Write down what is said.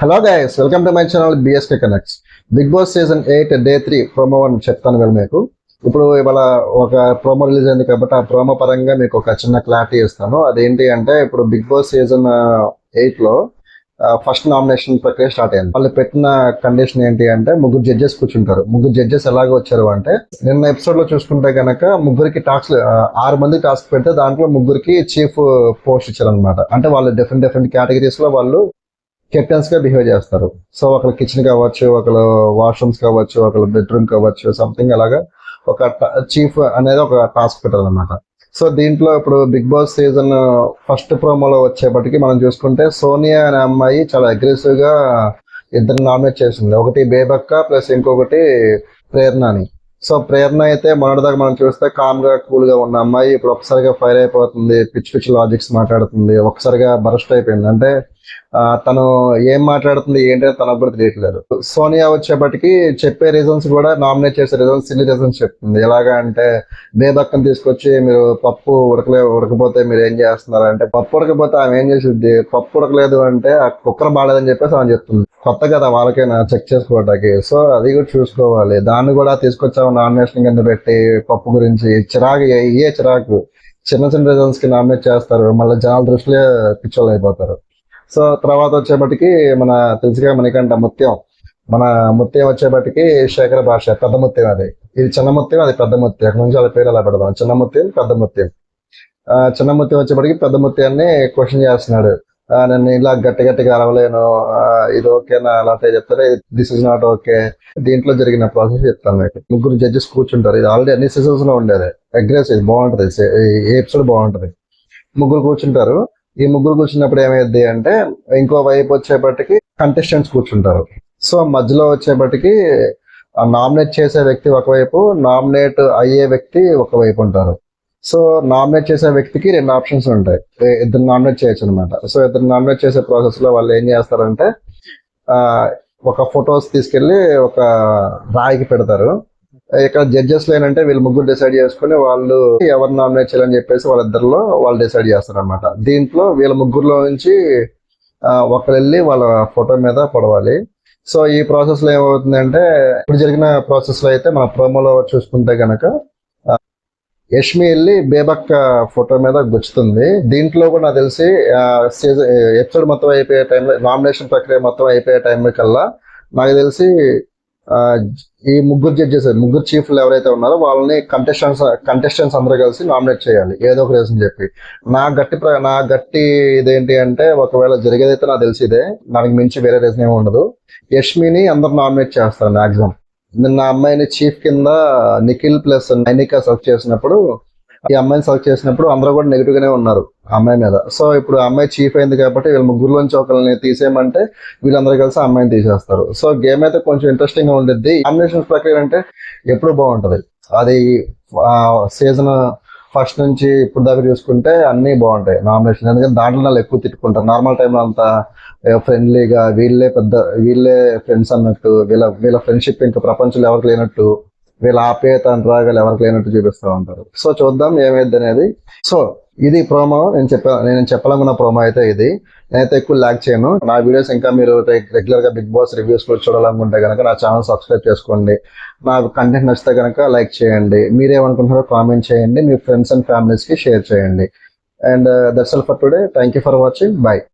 Hello guys, welcome to my channel BSK connects. Bigg boss season 8 day 3 promo అని చెప్తాను కదా మీకు. ఇప్పుడు ఇవాళ ఒక ప్రోమో రిలీజ్ అయింది కాబట్టి ఆ ప్రోమో పరంగా మీకు ఒక చిన్న క్లారిటీ ఇస్తాను. అదేంటి అంటే ఇప్పుడు బిగ్ బాస్ సీజన్ 8లో ఫస్ట్ నామినేషన్ ప్రక్రియ స్టార్ట్ అయింది. వాళ్ళు పెట్టిన కండిషన్ ఏంటి అంటే ముగ్గురు జడ్జెస్ కూర్చుంటారు. ముగ్గురు జడ్జెస్ ఎలాగ వచ్చారు అంటే నిన్న ఎపిసోడ్ లో చూసుకుంటే కనుక ముగ్గురికి టాస్క్ 6 మంది టాస్క్ పెడితే దాంట్లో ముగ్గురికి చీఫ్ పోస్ట్ ఇచ్చారనమాట. అంటే వాళ్ళు డిఫరెంట్ కేటగిరీస్ లో వాళ్ళు కెప్టెన్స్ గా బిహేవ్ చేస్తారు. సో ఒకళ్ళు కిచెన్ కావచ్చు, ఒకళ్ళు వాష్రూమ్స్ కావచ్చు, ఒకళ్ళు బెడ్రూమ్ కావచ్చు, సంథింగ్ అలాగా ఒక చీఫ్ అనేది ఒక టాస్క్ పెట్టాలన్నమాట. సో దీంట్లో ఇప్పుడు బిగ్ బాస్ సీజన్ ఫస్ట్ ప్రోమోలో వచ్చేపటికి మనం చూసుకుంటే సోనియా అనే అమ్మాయి చాలా అగ్రెసివ్ గా ఇద్దరు నామినేట్ చేసింది. ఒకటి బేబక్క ప్లస్ ఇంకొకటి ప్రేరణ అని. సో ప్రేరణ అయితే మొన్నటిదాకా మనం చూస్తే కామ్ గా కూల్ గా ఉన్న అమ్మాయి ఇప్పుడు ఒకసారిగా ఫైర్ అయిపోతుంది, పిచ్చి పిచ్చి లాజిక్స్ మాట్లాడుతుంది, ఒకసారిగా బరస్ట్ అయిపోయింది. అంటే తను ఏం మాట్లాడుతుంది ఏంటంటే తనకు కూడా తెలియట్లేదు. సోనియా వచ్చేపటికి చెప్పే రీజన్స్ కూడా నామినేట్ చేసే రీజన్స్ సిల్లీ రీజన్స్ చెప్తుంది. ఎలాగా అంటే బేబక్కని తీసుకొచ్చి మీరు పప్పు ఉడకపోతే మీరు ఏం చేస్తున్నారు అంటే, పప్పు ఉడకపోతే ఆమె ఏం చేసిద్ది, పప్పు ఉడకలేదు అంటే ఆ కుక్కర్ బాగాలేదని చెప్పేసి ఆమె చెప్తుంది. కొత్త కదా వాళ్ళకైనా చెక్ చేసుకోవటానికి. సో అది కూడా చూసుకోవాలి. దాన్ని కూడా తీసుకొచ్చాము నామినేషన్ కింద పెట్టి పప్పు గురించి చిరాకు, ఏ చిరాకు చిన్న చిన్న రీజన్స్ కి నామినేట్ చేస్తారు. మళ్ళీ జనాల దృష్టిలో పిచ్చోళ్ళు అయిపోతారు. సో తర్వాత వచ్చేపటికి మన తెలుసుగా మనకంట ముత్యం, మన ముత్యం వచ్చేపటికి శేఖర భాష పెద్ద ముత్యం. అది ఇది చిన్న ముత్యం, అది పెద్ద ముత్యం. అక్కడ నుంచి వాళ్ళ పేరు అలా పెడదాం, చిన్న ముత్యం పెద్ద ముత్యం. చిన్న ముత్యం వచ్చేపటికి పెద్ద ముత్యాన్ని క్వశ్చన్ చేస్తున్నాడు. నన్ను ఇలా గట్టిగా అరవలేను, ఇది ఓకేనా అలా చెప్తారు. This is not okay. దీంట్లో జరిగిన ప్రాసెస్ చెప్తాను మీకు. ముగ్గురు జడ్జెస్ కూర్చుంటారు. ఇది ఆల్రెడీ అన్ని సీజన్స్ లో ఉండేది. అగ్రెసివ్ బాగుంటది, ఈ ఎపిసోడ్ బాగుంటది. ముగ్గురు కూర్చుంటారు. ఈ ముగ్గురు కూర్చున్నప్పుడు ఏమైంది అంటే ఇంకో వైపు వచ్చేపటికి కంటెస్టెంట్స్ కూర్చుంటారు. సో మధ్యలో వచ్చేపటికి నామినేట్ చేసే వ్యక్తి ఒకవైపు, నామినేట్ అయ్యే వ్యక్తి ఒకవైపు ఉంటారు. సో నామినేట్ చేసే వ్యక్తికి 2 ఆప్షన్స్ ఉంటాయి. ఇద్దరు నామినేట్ చేయొచ్చు అనమాట. సో ఇద్దరు నామినేట్ చేసే ప్రాసెస్ లో వాళ్ళు ఏం చేస్తారంటే ఒక ఫొటోస్ తీసుకెళ్లి ఒక రాయికి పెడతారు. ఇక్కడ జడ్జెస్ లేనంటే వీళ్ళు ముగ్గురు డిసైడ్ చేసుకుని వాళ్ళు ఎవరు నామినేట్ చేయాలని చెప్పేసి వాళ్ళిద్దరిలో వాళ్ళు డిసైడ్ చేస్తారు అనమాట. దీంట్లో వీళ్ళ ముగ్గురులో నుంచి ఒకరు వెళ్ళి వాళ్ళ ఫోటో మీద పడవాలి. సో ఈ ప్రాసెస్ లో ఏమవుతుందంటే ఇప్పుడు జరిగిన ప్రాసెస్ లో అయితే మన ప్రోమోలో చూసుకుంటే గనక యష్మి వెళ్ళి బేబక్క ఫోటో మీద గుచ్చుతుంది. దీంట్లో కూడా నాకు తెలిసి ఎపిసోడ్ మొత్తం అయిపోయే టైంలో, నామినేషన్ ప్రక్రియ మొత్తం అయిపోయే టైం కల్లా నాకు తెలిసి ఈ ముగ్గురు జడ్జెస్, ముగ్గురు చీఫ్లు ఎవరైతే ఉన్నారో వాళ్ళని కంటెస్టెంట్స్ అందరూ కలిసి నామినేట్ చేయాలి ఏదో ఒక రీజన్ చెప్పి. నా గట్టి ఇదేంటి అంటే ఒకవేళ జరిగేదైతే నాకు తెలిసి ఇదే, దానికి మించి వేరే రీజన్ ఏమి ఉండదు. యష్మిని అందరు నామినేట్ చేస్తారు మాక్సిమం. నిన్న అమ్మాయిని చీఫ్ కింద నిఖిల్ ప్లస్ నైనికా సెలెక్ట్ చేసినప్పుడు, ఈ అమ్మాయిని సెలెక్ట్ చేసినప్పుడు అందరూ కూడా నెగిటివ్ గానే ఉన్నారు అమ్మాయి మీద. సో ఇప్పుడు అమ్మాయి చీఫ్ అయింది కాబట్టి వీళ్ళ ముగ్గురులోంచి ఒకరిని తీసేయమంటే వీళ్ళందరూ కలిసి అమ్మాయిని తీసేస్తారు. సో గేమ్ అయితే కొంచెం ఇంట్రెస్టింగ్ గా ఉండిద్ది. నామినేషన్ ప్రక్రియ అంటే ఎప్పుడు బాగుంటది. అది సీజన్ ఫస్ట్ నుంచి ఇప్పుడు దాకా చూసుకుంటే అన్ని బాగుంటాయి నామినేషన్. ఎందుకంటే దాంట్లో వాళ్ళు ఎక్కువ తిట్టుకుంటారు. నార్మల్ టైంలో అంతా ఫ్రెండ్లీగా వీళ్ళే ఫ్రెండ్స్ అన్నట్టు, వీళ్ళ ఫ్రెండ్షిప్ ఇంకా ప్రపంచంలో ఎవరికి లేనట్టు, వీళ్ళ ఆప్యాయత అనురాగాలు ఎవరికి లేనట్టు చూపిస్తూ ఉంటారు. సో చూద్దాం ఏమైంది అనేది. సో ఇది ప్రోమో. నేను చెప్పాలనుకున్న ప్రోమో అయితే ఇది. నేనైతే ఎక్కువ ల్యాక్ చేయను. నా వీడియోస్ ఇంకా మీరు రెగ్యులర్ గా బిగ్ బాస్ రివ్యూస్ కూడా చూడాలనుకుంటే కనుక నా ఛానల్ సబ్స్క్రైబ్ చేసుకోండి. నాకు కంటెంట్ నచ్చితే కనుక లైక్ చేయండి. మీరేమనుకుంటున్నారో కామెంట్ చేయండి. మీ ఫ్రెండ్స్ అండ్ ఫ్యామిలీస్ కి షేర్ చేయండి. And that's all for today. Thank you for watching. By.